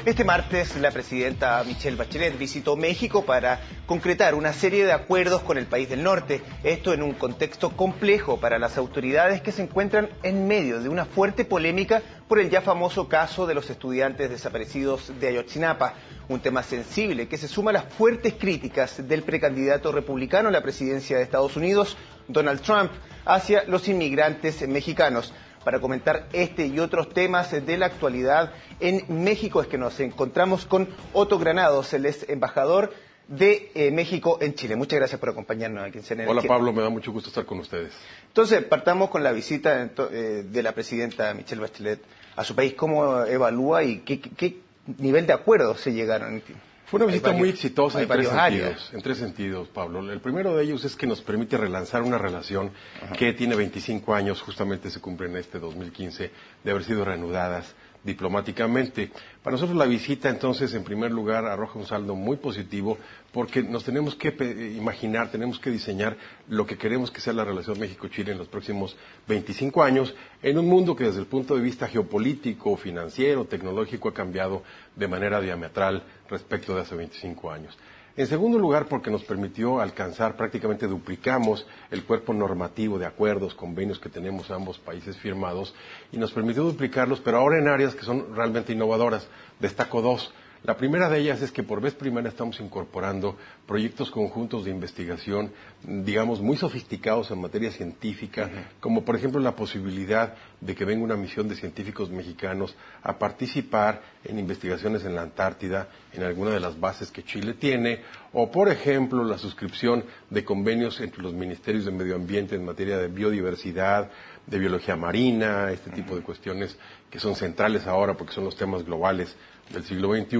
Este martes, la presidenta Michelle Bachelet visitó México para concretar una serie de acuerdos con el país del norte. Esto en un contexto complejo para las autoridades que se encuentran en medio de una fuerte polémica por el ya famoso caso de los estudiantes desaparecidos de Ayotzinapa. Un tema sensible que se suma a las fuertes críticas del precandidato republicano a la presidencia de Estados Unidos, Donald Trump, hacia los inmigrantes mexicanos. Para comentar este y otros temas de la actualidad en México es que nos encontramos con Otto Granados, él es embajador de México en Chile. Muchas gracias por acompañarnos aquí en CNN. Hola Pablo, me da mucho gusto estar con ustedes. Entonces, partamos con la visita de la presidenta Michelle Bachelet a su país. ¿Cómo evalúa y qué nivel de acuerdos se llegaron? Fue una visita muy exitosa en tres sentidos, Pablo. El primero de ellos es que nos permite relanzar una relación que tiene 25 años, justamente se cumple en este 2015, de haber sido reanudadas diplomáticamente. Para nosotros la visita, entonces, en primer lugar, arroja un saldo muy positivo porque nos tenemos que imaginar, tenemos que diseñar lo que queremos que sea la relación México-Chile en los próximos 25 años, en un mundo que desde el punto de vista geopolítico, financiero, tecnológico, ha cambiado de manera diametral respecto de hace 25 años. En segundo lugar, porque nos permitió alcanzar, prácticamente duplicamos el cuerpo normativo de acuerdos, convenios que tenemos ambos países firmados, y nos permitió duplicarlos, pero ahora en áreas que son realmente innovadoras. Destaco dos. La primera de ellas es que por vez primera estamos incorporando proyectos conjuntos de investigación, digamos, muy sofisticados en materia científica, como por ejemplo la posibilidad de que venga una misión de científicos mexicanos a participar en investigaciones en la Antártida, en alguna de las bases que Chile tiene, o por ejemplo la suscripción de convenios entre los ministerios de medio ambiente en materia de biodiversidad, de biología marina, este tipo de cuestiones que son centrales ahora porque son los temas globales del siglo XXI,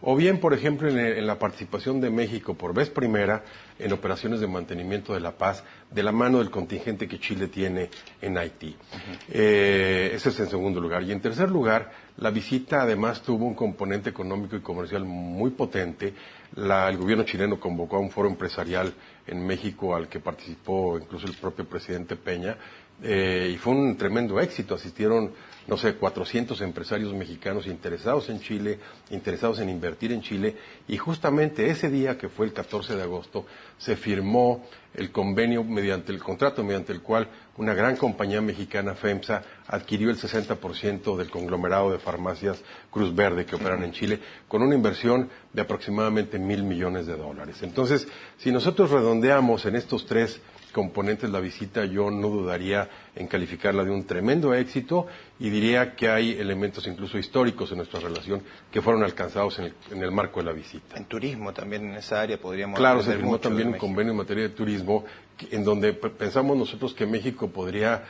o bien, por ejemplo, en la participación de México por vez primera en operaciones de mantenimiento de la paz de la mano del contingente que Chile tiene en Haití. Ese es en segundo lugar. Y en tercer lugar, la visita además tuvo un componente económico y comercial muy potente. El gobierno chileno convocó a un foro empresarial en México al que participó incluso el propio presidente Peña, y fue un tremendo éxito. Asistieron, 400 empresarios mexicanos interesados en Chile, interesados en invertir en Chile, y justamente ese día, que fue el 14 de agosto, se firmó el convenio el contrato mediante el cual una gran compañía mexicana, FEMSA, adquirió el 60% del conglomerado de farmacias Cruz Verde que operan en Chile, con una inversión de aproximadamente $1,000 millones. Entonces, si nosotros redondeamos en estos tres componentes la visita, yo no dudaría en calificarla de un tremendo éxito, y diría que hay elementos incluso históricos en nuestra relación que fueron alcanzados en el marco de la visita. En turismo también, en esa área podríamos... Claro, se firmó también un convenio en materia de turismo en donde pensamos nosotros que México podría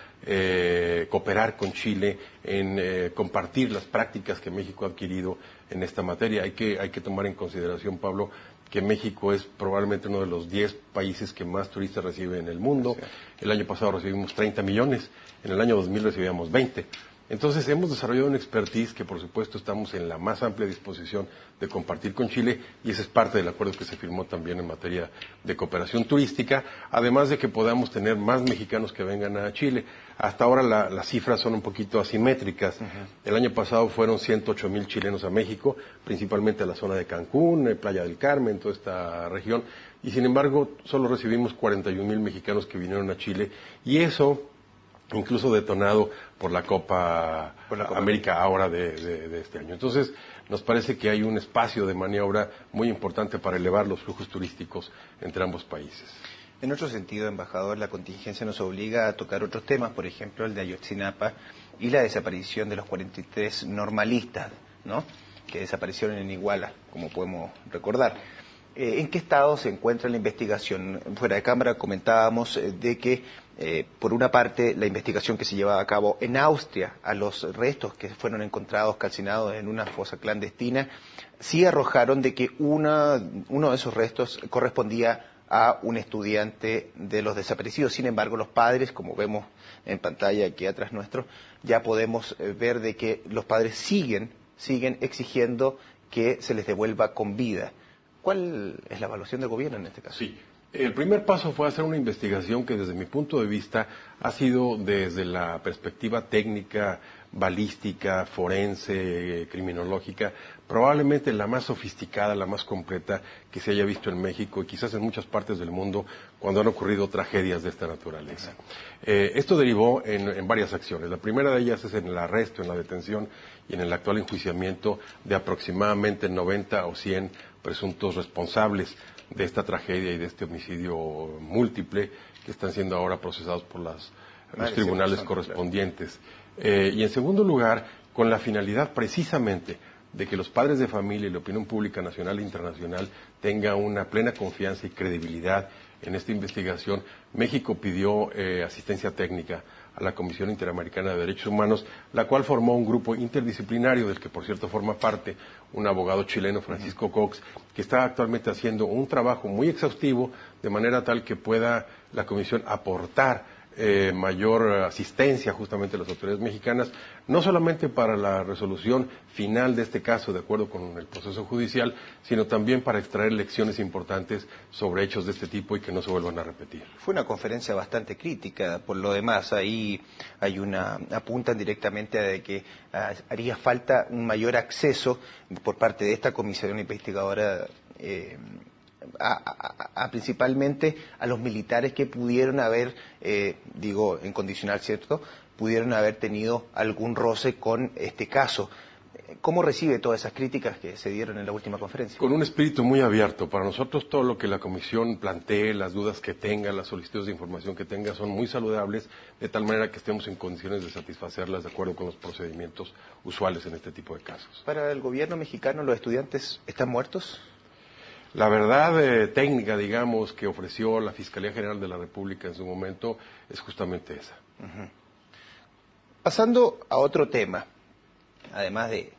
cooperar con Chile en compartir las prácticas que México ha adquirido en esta materia. Hay que tomar en consideración, Pablo, que México es probablemente uno de los 10 países que más turistas recibe en el mundo. El año pasado recibimos 30 millones, en el año 2000 recibíamos 20. Entonces hemos desarrollado una expertise que por supuesto estamos en la más amplia disposición de compartir con Chile, y ese es parte del acuerdo que se firmó también en materia de cooperación turística, además de que podamos tener más mexicanos que vengan a Chile. Hasta ahora las cifras son un poquito asimétricas. El año pasado fueron 108,000 chilenos a México, principalmente a la zona de Cancún, Playa del Carmen, toda esta región, y sin embargo solo recibimos 41,000 mexicanos que vinieron a Chile, y eso incluso detonado por la Copa América ahora de este año. Entonces, nos parece que hay un espacio de maniobra muy importante para elevar los flujos turísticos entre ambos países. En otro sentido, embajador, la contingencia nos obliga a tocar otros temas, por ejemplo, el de Ayotzinapa y la desaparición de los 43 normalistas, ¿no?, que desaparecieron en Iguala, como podemos recordar. ¿En qué estado se encuentra la investigación? Fuera de cámara comentábamos de que, por una parte, la investigación que se llevaba a cabo en Austria a los restos que fueron encontrados calcinados en una fosa clandestina, sí arrojaron de que uno de esos restos correspondía a un estudiante de los desaparecidos. Sin embargo, los padres, como vemos en pantalla aquí atrás nuestro, ya podemos ver de que los padres siguen exigiendo que se les devuelva con vida. ¿Cuál es la evaluación del gobierno en este caso? Sí, el primer paso fue hacer una investigación que desde mi punto de vista ha sido desde la perspectiva técnica balística, forense, criminológica, probablemente la más sofisticada, la más completa que se haya visto en México y quizás en muchas partes del mundo cuando han ocurrido tragedias de esta naturaleza. Esto derivó en varias acciones. La primera de ellas es en el arresto, en la detención y en el actual enjuiciamiento de aproximadamente 90 o 100 presuntos responsables de esta tragedia y de este homicidio múltiple que están siendo ahora procesados por los tribunales correspondientes. Y en segundo lugar, con la finalidad precisamente de que los padres de familia y la opinión pública nacional e internacional tengan una plena confianza y credibilidad en esta investigación, México pidió asistencia técnica a la Comisión Interamericana de Derechos Humanos, la cual formó un grupo interdisciplinario del que, por cierto, forma parte un abogado chileno, Francisco Cox, que está actualmente haciendo un trabajo muy exhaustivo, de manera tal que pueda la Comisión aportar mayor asistencia justamente a las autoridades mexicanas, no solamente para la resolución final de este caso de acuerdo con el proceso judicial, sino también para extraer lecciones importantes sobre hechos de este tipo y que no se vuelvan a repetir. Fue una conferencia bastante crítica, por lo demás, ahí apuntan directamente a que haría falta un mayor acceso por parte de esta comisión investigadora principalmente a los militares que pudieron haber, digo en condicional, ¿cierto?, pudieron haber tenido algún roce con este caso. ¿Cómo recibe todas esas críticas que se dieron en la última conferencia? Con un espíritu muy abierto. Para nosotros todo lo que la Comisión plantee, las dudas que tenga, las solicitudes de información que tenga son muy saludables, de tal manera que estemos en condiciones de satisfacerlas de acuerdo con los procedimientos usuales en este tipo de casos. ¿Para el gobierno mexicano los estudiantes están muertos? La verdad técnica, digamos, que ofreció la Fiscalía General de la República en su momento es justamente esa. Pasando a otro tema, además de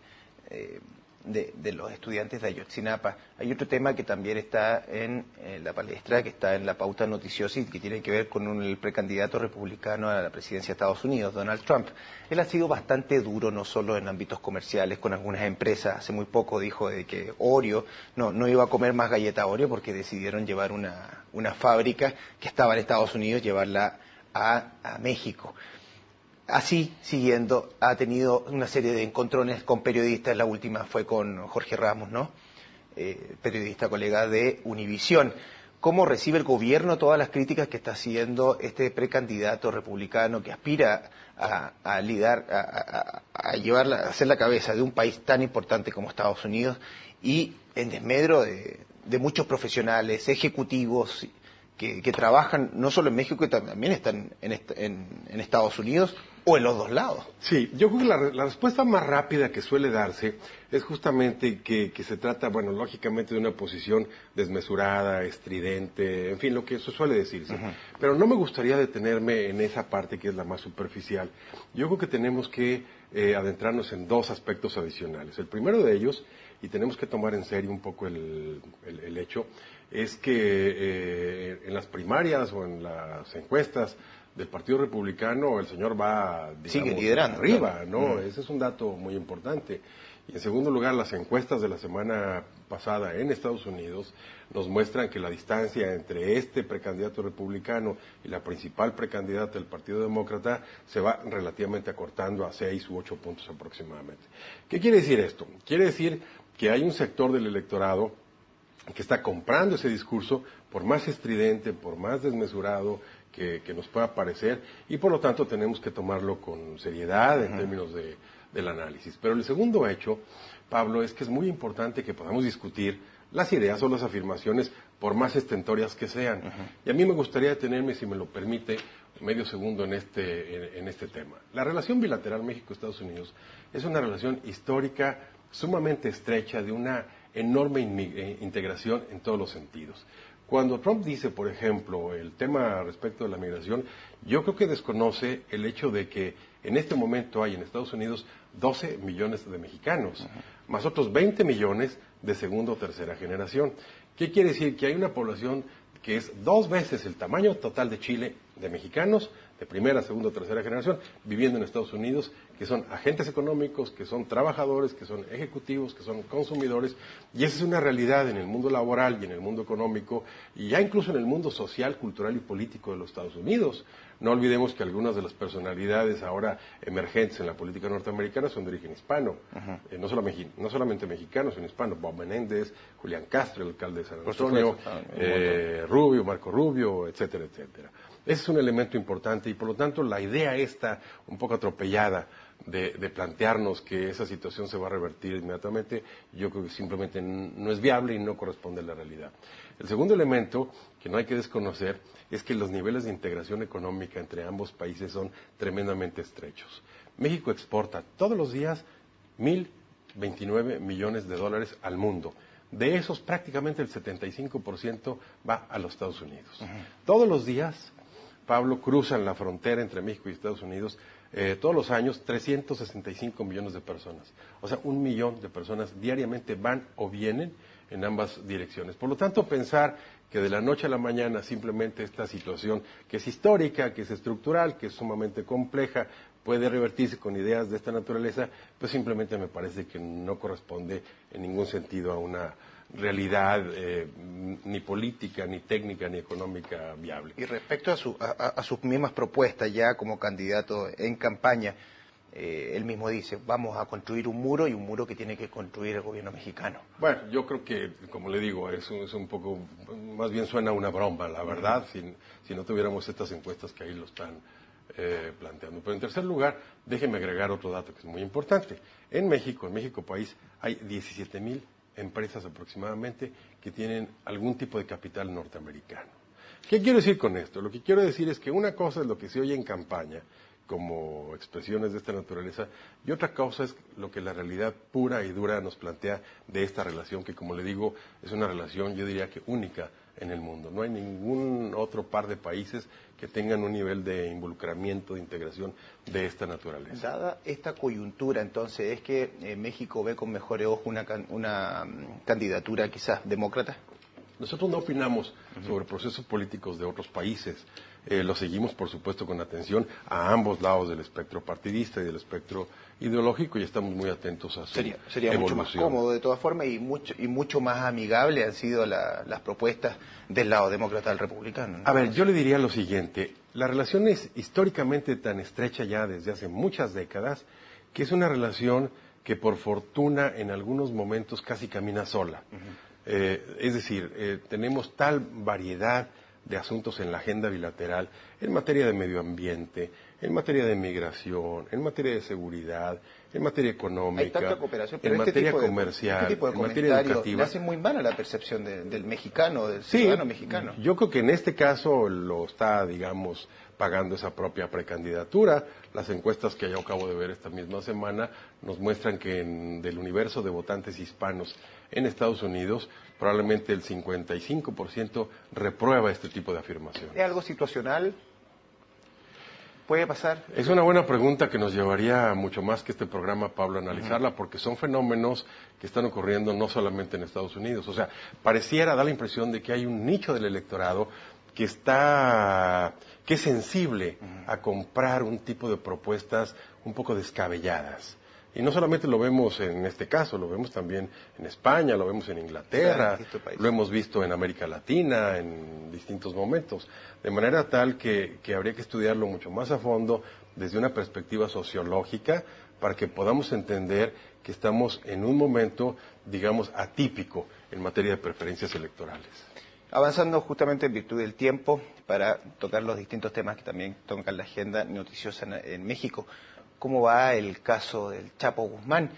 los estudiantes de Ayotzinapa, hay otro tema que también está en la palestra, que está en la pauta noticiosa y que tiene que ver con el precandidato republicano a la presidencia de Estados Unidos, Donald Trump. Él ha sido bastante duro, no solo en ámbitos comerciales, con algunas empresas. Hace muy poco dijo de que Oreo no iba a comer más galleta Oreo porque decidieron llevar una fábrica que estaba en Estados Unidos, llevarla a México. Así, siguiendo, ha tenido una serie de encontrones con periodistas. La última fue con Jorge Ramos, ¿no? Periodista colega de Univisión. ¿Cómo recibe el gobierno todas las críticas que está haciendo este precandidato republicano que aspira a liderar, a ser la cabeza de un país tan importante como Estados Unidos y en desmedro de muchos profesionales, ejecutivos que trabajan no solo en México, que también están en Estados Unidos o en los dos lados? Sí, yo creo que la respuesta más rápida que suele darse es justamente que se trata, bueno, lógicamente de una posición desmesurada, estridente, en fin, lo que eso suele decirse. Pero no me gustaría detenerme en esa parte que es la más superficial. Yo creo que tenemos que adentrarnos en dos aspectos adicionales. El primero de ellos, y tenemos que tomar en serio un poco el hecho, es que en las primarias o en las encuestas del Partido Republicano el señor va, digamos, sigue liderando arriba, ¿no? Ese es un dato muy importante. Y en segundo lugar, las encuestas de la semana pasada en Estados Unidos nos muestran que la distancia entre este precandidato republicano y la principal precandidata del Partido Demócrata se va relativamente acortando a 6 u 8 puntos aproximadamente. ¿Qué quiere decir esto? Quiere decir que hay un sector del electorado que está comprando ese discurso, por más estridente, por más desmesurado que nos pueda parecer, y por lo tanto tenemos que tomarlo con seriedad en términos del análisis. Pero el segundo hecho, Pablo, es que es muy importante que podamos discutir las ideas o las afirmaciones, por más estentorias que sean. Y a mí me gustaría detenerme, si me lo permite, medio segundo en este tema. La relación bilateral México-Estados Unidos es una relación histórica sumamente estrecha, de una enorme integración en todos los sentidos. Cuando Trump dice, por ejemplo, el tema respecto de la migración, yo creo que desconoce el hecho de que en este momento hay en Estados Unidos 12 millones de mexicanos, más otros 20 millones de segunda o tercera generación. ¿Qué quiere decir? Que hay una población que es 2 veces el tamaño total de Chile de mexicanos de primera, segunda o tercera generación viviendo en Estados Unidos, que son agentes económicos, que son trabajadores, que son ejecutivos, que son consumidores, y esa es una realidad en el mundo laboral y en el mundo económico, y ya incluso en el mundo social, cultural y político de los Estados Unidos. No olvidemos que algunas de las personalidades ahora emergentes en la política norteamericana son de origen hispano, no solamente mexicanos, sino hispanos. Bob Menéndez, Julián Castro, el alcalde de San Antonio, Rubio, Marco Rubio, etcétera, etcétera. Ese es un elemento importante y por lo tanto la idea esta, un poco atropellada, de plantearnos que esa situación se va a revertir inmediatamente, yo creo que simplemente no es viable y no corresponde a la realidad. El segundo elemento que no hay que desconocer es que los niveles de integración económica entre ambos países son tremendamente estrechos. México exporta todos los días 1.029 millones de dólares al mundo. De esos, prácticamente el 75% va a los Estados Unidos. Todos los días, Pablo, cruzan la frontera entre México y Estados Unidos todos los años 365 millones de personas. O sea, 1 millón de personas diariamente van o vienen en ambas direcciones. Por lo tanto, pensar que de la noche a la mañana simplemente esta situación, que es histórica, que es estructural, que es sumamente compleja, puede revertirse con ideas de esta naturaleza, pues simplemente me parece que no corresponde en ningún sentido a una realidad ni política, ni técnica, ni económica viable. Y respecto a sus mismas propuestas ya como candidato en campaña, él mismo dice, vamos a construir un muro y un muro que tiene que construir el gobierno mexicano. Bueno, yo creo que, como le digo, es un poco, más bien suena una broma, la verdad, si no tuviéramos estas encuestas que ahí lo están planteando. Pero en tercer lugar, déjeme agregar otro dato que es muy importante. En México país, hay 17,000 empresas aproximadamente que tienen algún tipo de capital norteamericano. ¿Qué quiero decir con esto? Lo que quiero decir es que una cosa es lo que se oye en campaña, como expresiones de esta naturaleza, y otra cosa es lo que la realidad pura y dura nos plantea de esta relación, que como le digo, es una relación, yo diría que única en el mundo. No hay ningún otro par de países que tengan un nivel de involucramiento, de integración de esta naturaleza. Dada esta coyuntura, entonces, ¿es que México ve con mejores ojos una candidatura quizás demócrata? Nosotros no opinamos sobre procesos políticos de otros países. Lo seguimos, por supuesto, con atención a ambos lados del espectro partidista y del espectro ideológico y estamos muy atentos a su evolución. Sería mucho más cómodo, de todas formas, y mucho más amigable han sido las propuestas del lado demócrata al republicano, ¿no? A ver, yo le diría lo siguiente. La relación es históricamente tan estrecha ya desde hace muchas décadas que es una relación que, por fortuna, en algunos momentos casi camina sola. Es decir, tenemos tal variedad de asuntos en la agenda bilateral, en materia de medio ambiente, en materia de migración, en materia de seguridad, en materia económica, hay tanta cooperación, pero en materia comercial, en materia educativa. Le hace muy mal a la percepción del mexicano, del ciudadano mexicano. Yo creo que en este caso lo está, digamos, pagando esa propia precandidatura. Las encuestas que yo acabo de ver esta misma semana nos muestran que del universo de votantes hispanos en Estados Unidos, probablemente el 55% reprueba este tipo de afirmación. ¿Es algo situacional? ¿Puede pasar? Es una buena pregunta que nos llevaría mucho más que este programa, Pablo, a analizarla, porque son fenómenos que están ocurriendo no solamente en Estados Unidos. O sea, da la impresión de que hay un nicho del electorado que es sensible a comprar un tipo de propuestas un poco descabelladas. Y no solamente lo vemos en este caso, lo vemos también en España, lo vemos en Inglaterra, lo hemos visto en América Latina en distintos momentos. De manera tal que habría que estudiarlo mucho más a fondo desde una perspectiva sociológica para que podamos entender que estamos en un momento, digamos, atípico en materia de preferencias electorales. Avanzando justamente en virtud del tiempo para tocar los distintos temas que también tocan la agenda noticiosa en México. ¿Cómo va el caso del Chapo Guzmán?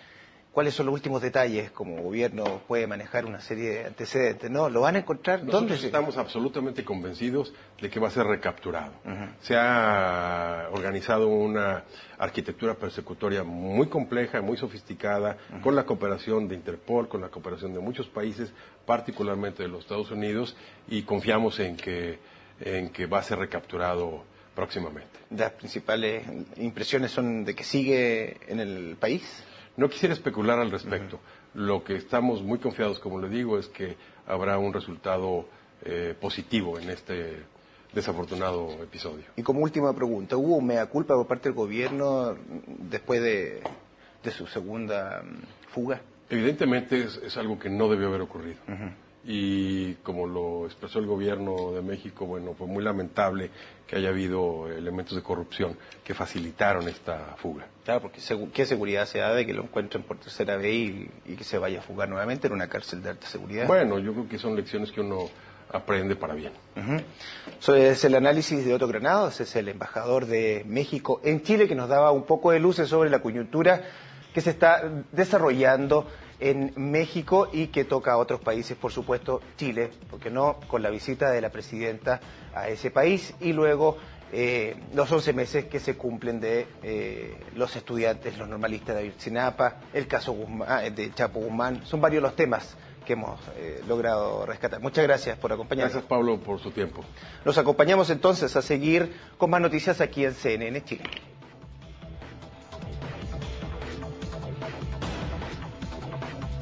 ¿Cuáles son los últimos detalles? Como gobierno puede manejar una serie de antecedentes, ¿no? ¿Lo van a encontrar? ¿Dónde? Estamos absolutamente convencidos de que va a ser recapturado. Se ha organizado una arquitectura persecutoria muy compleja, muy sofisticada, con la cooperación de Interpol, con la cooperación de muchos países, particularmente de los Estados Unidos, y confiamos en que va a ser recapturado próximamente. ¿Las principales impresiones son de que sigue en el país? No quisiera especular al respecto. Lo que estamos muy confiados, como le digo, es que habrá un resultado positivo en este desafortunado episodio. Y como última pregunta, ¿hubo un mea culpa por parte del gobierno después de su segunda fuga? Evidentemente es algo que no debió haber ocurrido. Y como lo expresó el gobierno de México, bueno, fue muy lamentable que haya habido elementos de corrupción que facilitaron esta fuga. Claro, porque ¿qué seguridad se da de que lo encuentren por tercera vez y que se vaya a fugar nuevamente en una cárcel de alta seguridad? Bueno, yo creo que son lecciones que uno aprende para bien. Eso es el análisis de Otto Granados, es el embajador de México en Chile, que nos daba un poco de luces sobre la coyuntura que se está desarrollando en México y que toca a otros países, por supuesto Chile, porque no, con la visita de la presidenta a ese país y luego los 11 meses que se cumplen de los estudiantes, los normalistas de Ayotzinapa, el caso Guzmán, de Chapo Guzmán, son varios los temas que hemos logrado rescatar. Muchas gracias por acompañarnos. Gracias, Pablo, por su tiempo. Los acompañamos entonces a seguir con más noticias aquí en CNN Chile.